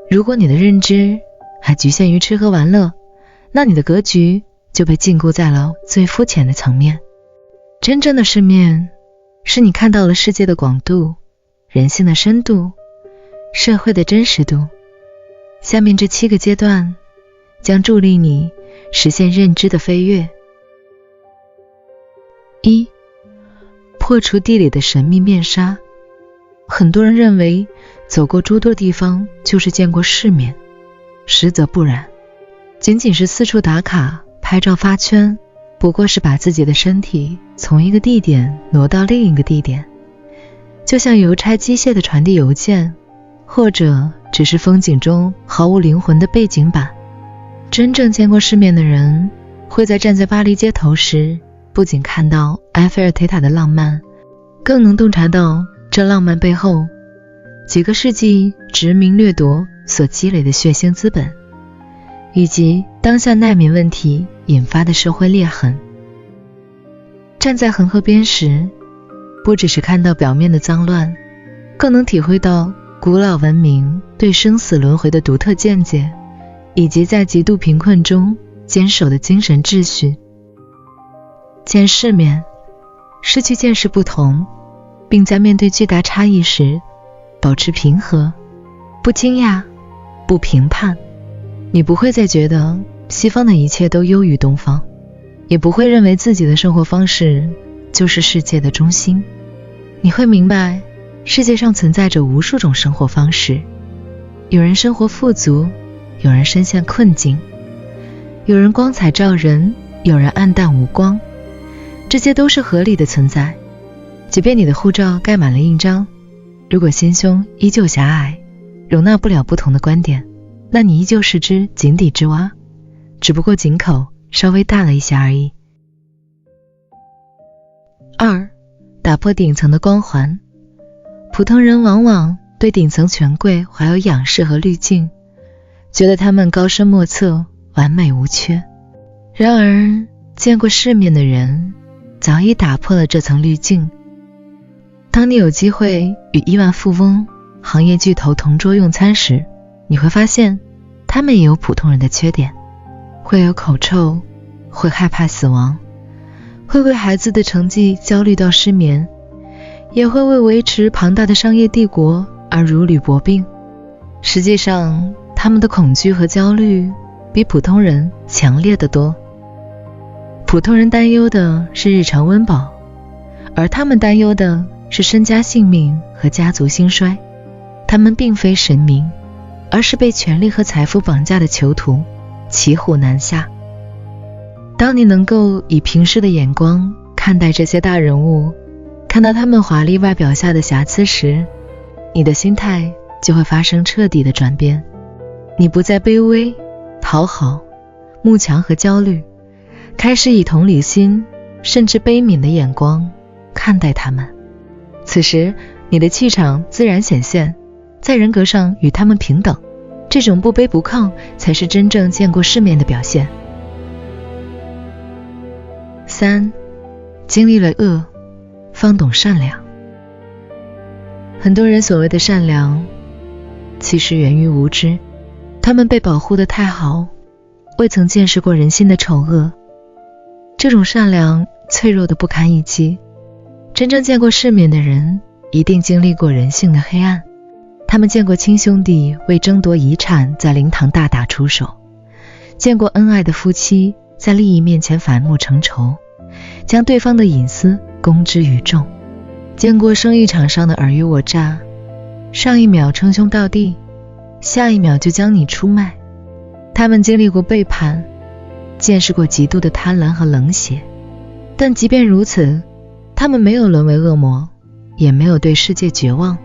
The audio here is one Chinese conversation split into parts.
如果你的认知还局限于吃喝玩乐，那你的格局就被禁锢在了最肤浅的层面。真正的世面是你看到了世界的广度、人性的深度、社会的真实度。下面这7个阶段将助力你实现认知的飞跃。1. 破除地理的神秘面纱。很多人认为走过诸多地方就是见过世面，实则不然。仅仅是四处打卡拍照发圈，不过是把自己的身体从一个地点挪到另一个地点，就像邮差机械地传递邮件，或者只是风景中毫无灵魂的背景板。真正见过世面的人会在站在巴黎街头时，不仅看到埃菲尔铁塔的浪漫，更能洞察到这浪漫背后几个世纪殖民掠夺所积累的血腥资本，以及当下难民问题引发的社会裂痕。站在恒河边时，不只是看到表面的脏乱，更能体会到古老文明对生死轮回的独特见解，以及在极度贫困中坚守的精神秩序。见世面，失去见识不同，并在面对巨大差异时保持平和，不惊讶，不评判。你不会再觉得西方的一切都优于东方，也不会认为自己的生活方式就是世界的中心。你会明白，世界上存在着无数种生活方式，有人生活富足，有人深陷困境，有人光彩照人，有人暗淡无光，这些都是合理的存在。即便你的护照盖满了印章，如果心胸依旧狭隘，容纳不了不同的观点，那你依旧是只井底之蛙，只不过井口稍微大了一些而已。2. 打破顶层的光环。普通人往往对顶层权贵怀有仰视和滤镜，觉得他们高深莫测，完美无缺。然而见过世面的人早已打破了这层滤镜。当你有机会与亿万富翁、行业巨头同桌用餐时，你会发现他们也有普通人的缺点，会有口臭，会害怕死亡，会为孩子的成绩焦虑到失眠，也会为维持庞大的商业帝国而如履薄冰。实际上，他们的恐惧和焦虑比普通人强烈得多。普通人担忧的是日常温饱，而他们担忧的是身家性命和家族兴衰。他们并非神明，而是被权力和财富绑架的囚徒，骑虎难下。当你能够以平视的眼光看待这些大人物，看到他们华丽外表下的瑕疵时，你的心态就会发生彻底的转变。你不再卑微、讨好、慕强和焦虑，开始以同理心甚至悲悯的眼光看待他们。此时你的气场自然显现，在人格上与他们平等，这种不卑不亢才是真正见过世面的表现。3. 经历了恶，方懂善良。很多人所谓的善良，其实源于无知，他们被保护得太好，未曾见识过人心的丑恶。这种善良脆弱得不堪一击。真正见过世面的人一定经历过人性的黑暗，他们见过亲兄弟为争夺遗产在灵堂大打出手，见过恩爱的夫妻在利益面前反目成仇，将对方的隐私公之于众，见过生意场上的尔虞我诈，上一秒称兄道弟，下一秒就将你出卖。他们经历过背叛，见识过极度的贪婪和冷血，但即便如此，他们没有沦为恶魔，也没有对世界绝望。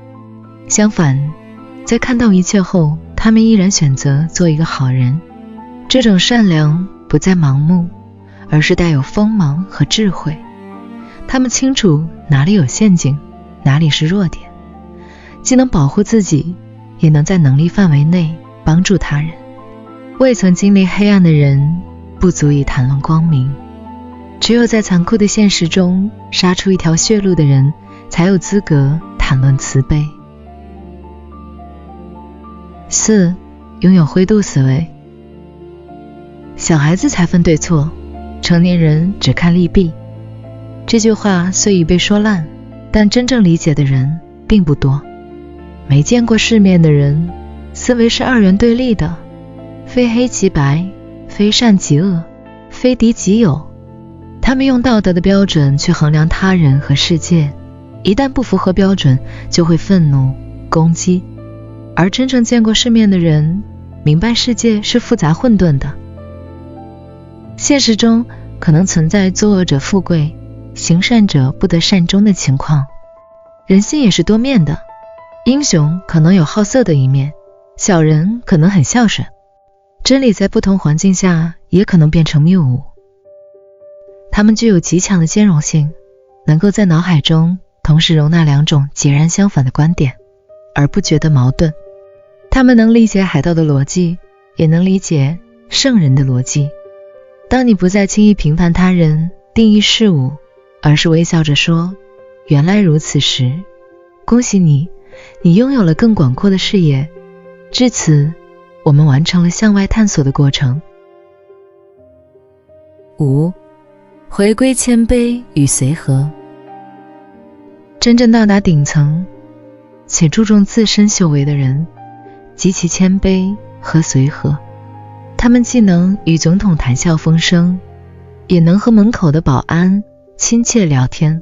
相反，在看到一切后，他们依然选择做一个好人。这种善良不再盲目，而是带有锋芒和智慧。他们清楚哪里有陷阱，哪里是弱点，既能保护自己，也能在能力范围内帮助他人。未曾经历黑暗的人不足以谈论光明，只有在残酷的现实中杀出一条血路的人，才有资格谈论慈悲。4. 拥有灰度思维。小孩子才分对错，成年人只看利弊。这句话虽已被说烂，但真正理解的人并不多。没见过世面的人，思维是二元对立的，非黑即白，非善即恶，非敌即友。他们用道德的标准去衡量他人和世界，一旦不符合标准，就会愤怒、攻击。而真正见过世面的人，明白世界是复杂混沌的。现实中可能存在作恶者富贵，行善者不得善终的情况。人性也是多面的，英雄可能有好色的一面，小人可能很孝顺。真理在不同环境下也可能变成谬误。他们具有极强的兼容性，能够在脑海中同时容纳两种截然相反的观点，而不觉得矛盾。他们能理解海盗的逻辑，也能理解圣人的逻辑。当你不再轻易评判他人、定义事物，而是微笑着说原来如此时，恭喜你，你拥有了更广阔的视野。至此，我们完成了向外探索的过程。5. 回归谦卑与随和。真正到达顶层且注重自身修为的人，极其谦卑和随和。他们既能与总统谈笑风生，也能和门口的保安亲切聊天，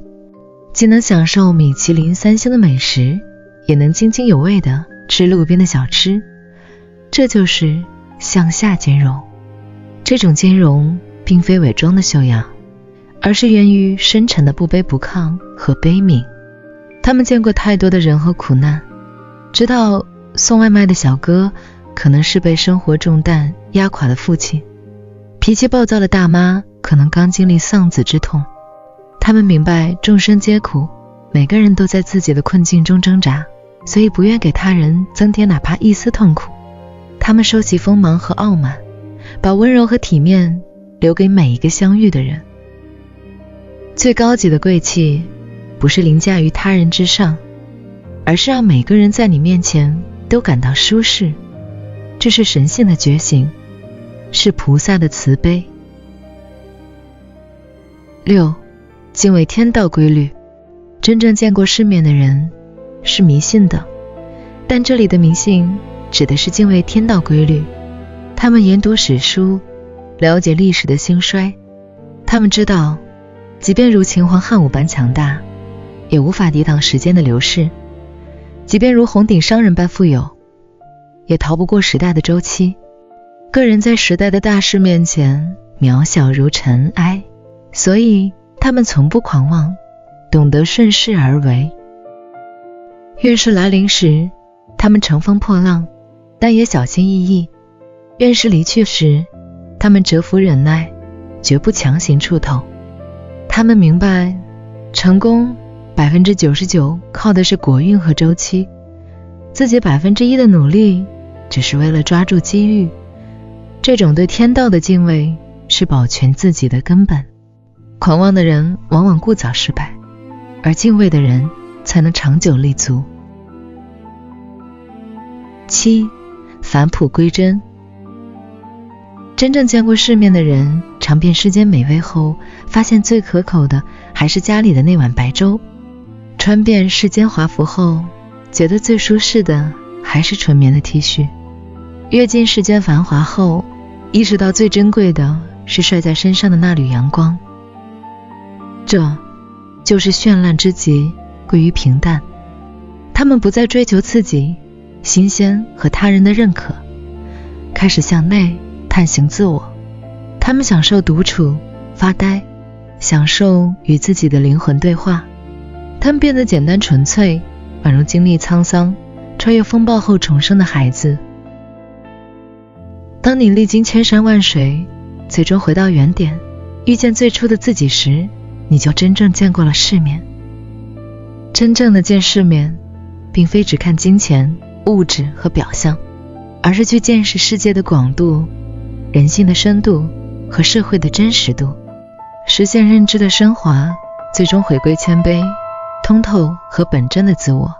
既能享受米其林3星的美食，也能津津有味地吃路边的小吃。这就是向下兼容。这种兼容并非伪装的修养，而是源于深沉的不卑不亢和悲悯。他们见过太多的人和苦难，知道送外卖的小哥可能是被生活重担压垮的父亲，脾气暴躁的大妈可能刚经历丧子之痛。他们明白众生皆苦，每个人都在自己的困境中挣扎，所以不愿给他人增添哪怕一丝痛苦。他们收起锋芒和傲慢，把温柔和体面留给每一个相遇的人。最高级的贵气不是凌驾于他人之上，而是让每个人在你面前都感到舒适。这是神性的觉醒，是菩萨的慈悲。6. 敬畏天道规律。真正见过世面的人是迷信的，但这里的迷信指的是敬畏天道规律。他们研读史书，了解历史的兴衰。他们知道，即便如秦皇汉武般强大，也无法抵挡时间的流逝；即便如红顶商人般富有，也逃不过时代的周期。个人在时代的大势面前渺小如尘埃，所以他们从不狂妄，懂得顺势而为。愿是来临时，他们乘风破浪，但也小心翼翼；愿是离去时，他们蛰伏忍耐，绝不强行触透。他们明白，成功99%靠的是国运和周期，自己1%的努力只是为了抓住机遇。这种对天道的敬畏是保全自己的根本。狂妄的人往往过早失败，而敬畏的人才能长久立足。7. 返璞归真。真正见过世面的人，尝遍世间美味后，发现最可口的还是家里的那碗白粥；穿遍世间华服后，觉得最舒适的还是纯棉的 T 恤；阅尽世间繁华后，意识到最珍贵的是晒在身上的那缕阳光。这就是绚烂之极归于平淡。他们不再追求刺激、新鲜和他人的认可，开始向内探寻自我。他们享受独处、发呆，享受与自己的灵魂对话。他们变得简单纯粹，宛如经历沧桑、穿越风暴后重生的孩子。当你历经千山万水，最终回到原点，遇见最初的自己时，你就真正见过了世面。真正的见世面，并非只看金钱、物质和表象，而是去见识世界的广度、人性的深度和社会的真实度，实现认知的升华，最终回归谦卑、通透和本真的自我。